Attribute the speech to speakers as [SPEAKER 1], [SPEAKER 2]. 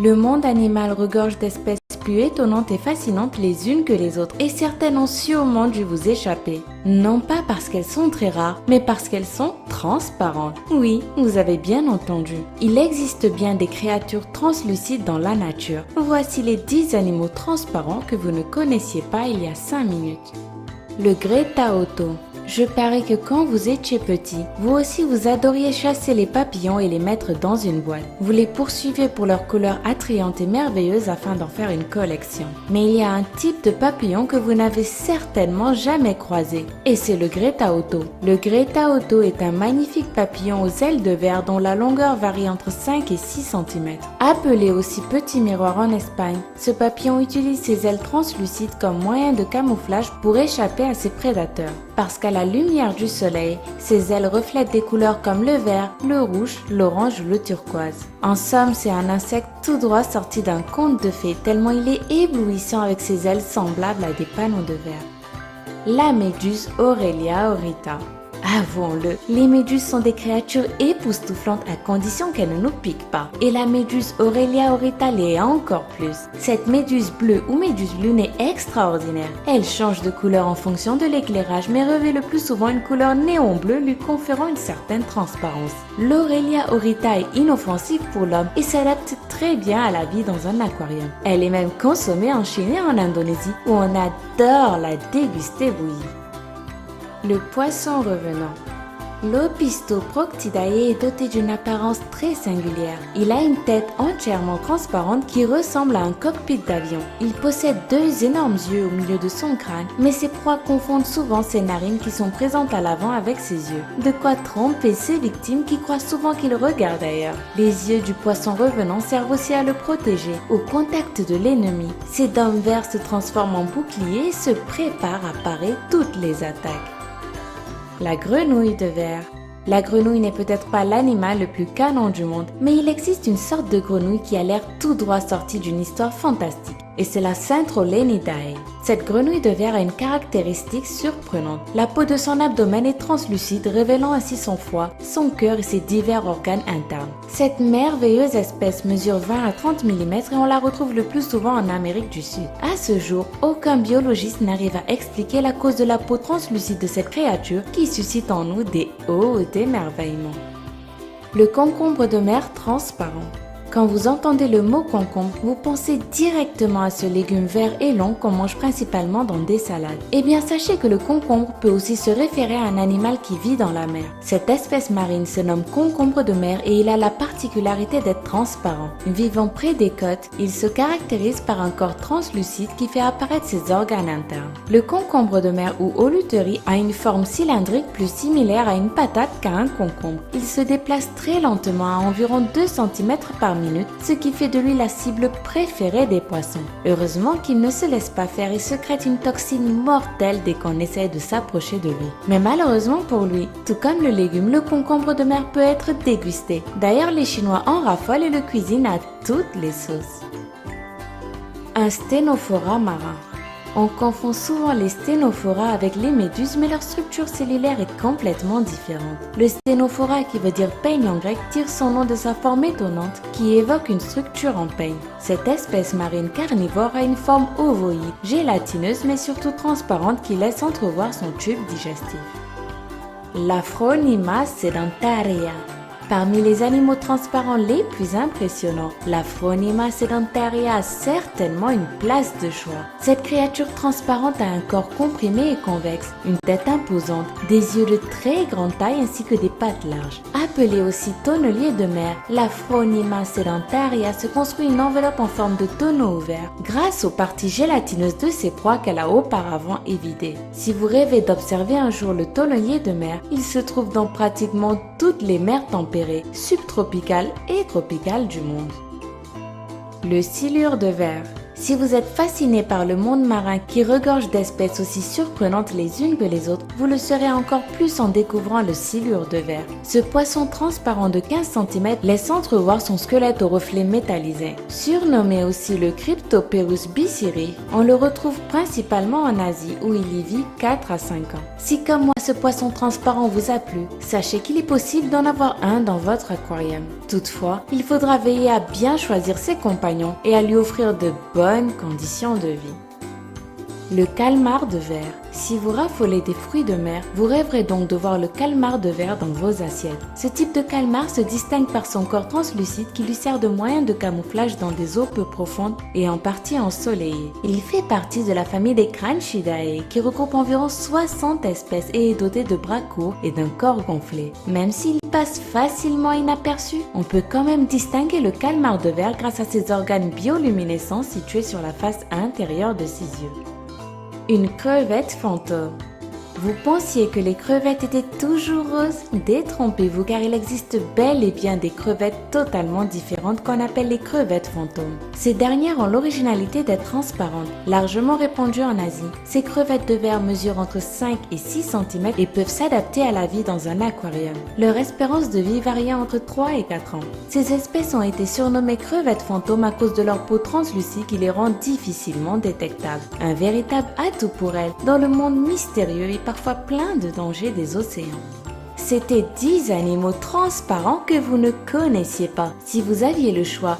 [SPEAKER 1] Le monde animal regorge d'espèces plus étonnantes et fascinantes les unes que les autres, et certaines ont sûrement dû vous échapper. Non pas parce qu'elles sont très rares, mais parce qu'elles sont transparentes. Oui, vous avez bien entendu. Il existe bien des créatures translucides dans la nature. Voici les 10 animaux transparents que vous ne connaissiez pas il y a 5 minutes. Le Greta Otto. Je parie que quand vous étiez petit, vous aussi vous adoriez chasser les papillons et les mettre dans une boîte. Vous les poursuiviez pour leurs couleurs attrayantes et merveilleuses afin d'en faire une collection. Mais il y a un type de papillon que vous n'avez certainement jamais croisé, et c'est le Greta Otto. Le Greta Otto est un magnifique papillon aux ailes de verre dont la longueur varie entre 5 et 6 cm. Appelé aussi petit miroir en Espagne, ce papillon utilise ses ailes translucides comme moyen de camouflage pour échapper à ses prédateurs. Parce qu'à la lumière du soleil, ses ailes reflètent des couleurs comme le vert, le rouge, l'orange ou le turquoise. En somme, c'est un insecte tout droit sorti d'un conte de fées tellement il est éblouissant avec ses ailes semblables à des panneaux de verre. La méduse Aurelia aurita. Avouons-le, les méduses sont des créatures époustouflantes à condition qu'elles ne nous piquent pas. Et la méduse Aurelia aurita l'est encore plus. Cette méduse bleue ou méduse lune est extraordinaire. Elle change de couleur en fonction de l'éclairage mais revêt le plus souvent une couleur néon bleu lui conférant une certaine transparence. L'Aurelia aurita est inoffensive pour l'homme et s'adapte très bien à la vie dans un aquarium. Elle est même consommée en Chine et en Indonésie où on adore la déguster bouillie. Le poisson revenant. L'Opistoproctidae est doté d'une apparence très singulière. Il a une tête entièrement transparente qui ressemble à un cockpit d'avion. Il possède 2 énormes yeux au milieu de son crâne, mais ses proies confondent souvent ses narines qui sont présentes à l'avant avec ses yeux. De quoi tromper ses victimes qui croient souvent qu'il regarde ailleurs. Les yeux du poisson revenant servent aussi à le protéger. Au contact de l'ennemi, ses dents vertes se transforment en boucliers et se préparent à parer toutes les attaques. La grenouille de verre. La grenouille n'est peut-être pas l'animal le plus canon du monde, mais il existe une sorte de grenouille qui a l'air tout droit sortie d'une histoire fantastique, et c'est la Centrolenidae. Cette grenouille de verre a une caractéristique surprenante. La peau de son abdomen est translucide, révélant ainsi son foie, son cœur et ses divers organes internes. Cette merveilleuse espèce mesure 20 à 30 mm et on la retrouve le plus souvent en Amérique du Sud. À ce jour, aucun biologiste n'arrive à expliquer la cause de la peau translucide de cette créature qui suscite en nous des hauts émerveillements. Le concombre de mer transparent. Quand vous entendez le mot concombre, vous pensez directement à ce légume vert et long qu'on mange principalement dans des salades. Eh bien, sachez que le concombre peut aussi se référer à un animal qui vit dans la mer. Cette espèce marine se nomme concombre de mer et il a la particularité d'être transparent. Vivant près des côtes, il se caractérise par un corps translucide qui fait apparaître ses organes internes. Le concombre de mer ou holuterie a une forme cylindrique plus similaire à une patate qu'à un concombre. Il se déplace très lentement à environ 2 cm par minute, ce qui fait de lui la cible préférée des poissons. Heureusement qu'il ne se laisse pas faire et secrète une toxine mortelle dès qu'on essaie de s'approcher de lui. Mais malheureusement pour lui, tout comme le légume, le concombre de mer peut être dégusté. D'ailleurs, les Chinois en raffolent et le cuisinent à toutes les sauces. Un sténophora marin. On confond souvent les sténophoras avec les méduses, mais leur structure cellulaire est complètement différente. Le sténophora, qui veut dire peigne en grec, tire son nom de sa forme étonnante qui évoque une structure en peigne. Cette espèce marine carnivore a une forme ovoïde, gélatineuse mais surtout transparente qui laisse entrevoir son tube digestif. La Phronima sedentaria. Parmi les animaux transparents les plus impressionnants, la Phronima sedentaria a certainement une place de choix. Cette créature transparente a un corps comprimé et convexe, une tête imposante, des yeux de très grande taille ainsi que des pattes larges. Appelée aussi tonnelier de mer, la Phronima sedentaria se construit une enveloppe en forme de tonneau ouvert grâce aux parties gélatineuses de ses proies qu'elle a auparavant évidées. Si vous rêvez d'observer un jour le tonnelier de mer, il se trouve dans pratiquement toutes les mers tempérées, subtropicales et tropicales du monde. Le silure de verre. Si vous êtes fasciné par le monde marin qui regorge d'espèces aussi surprenantes les unes que les autres, vous le serez encore plus en découvrant le silure de verre. Ce poisson transparent de 15 cm laisse entrevoir son squelette au reflet métallisé. Surnommé aussi le Cryptoperus biciri, on le retrouve principalement en Asie où il y vit 4 à 5 ans. Si comme moi ce poisson transparent vous a plu, sachez qu'il est possible d'en avoir un dans votre aquarium. Toutefois, il faudra veiller à bien choisir ses compagnons et à lui offrir de bonnes conditions de vie. Le calmar de verre. Si vous raffolez des fruits de mer, vous rêverez donc de voir le calmar de verre dans vos assiettes. Ce type de calmar se distingue par son corps translucide qui lui sert de moyen de camouflage dans des eaux peu profondes et en partie ensoleillées. Il fait partie de la famille des Cranchidae qui regroupe environ 60 espèces et est doté de bras courts et d'un corps gonflé. Même s'il passe facilement inaperçu, on peut quand même distinguer le calmar de verre grâce à ses organes bioluminescents situés sur la face intérieure de ses yeux. Une crevette fantôme. Vous pensiez que les crevettes étaient toujours roses? Détrompez-vous car il existe bel et bien des crevettes totalement différentes qu'on appelle les crevettes fantômes. Ces dernières ont l'originalité d'être transparentes, largement répandues en Asie. Ces crevettes de verre mesurent entre 5 et 6 cm et peuvent s'adapter à la vie dans un aquarium. Leur espérance de vie varie entre 3 et 4 ans. Ces espèces ont été surnommées crevettes fantômes à cause de leur peau translucide qui les rend difficilement détectables. Un véritable atout pour elles dans le monde mystérieux et parfois plein de dangers des océans. C'était 10 animaux transparents que vous ne connaissiez pas. Si vous aviez le choix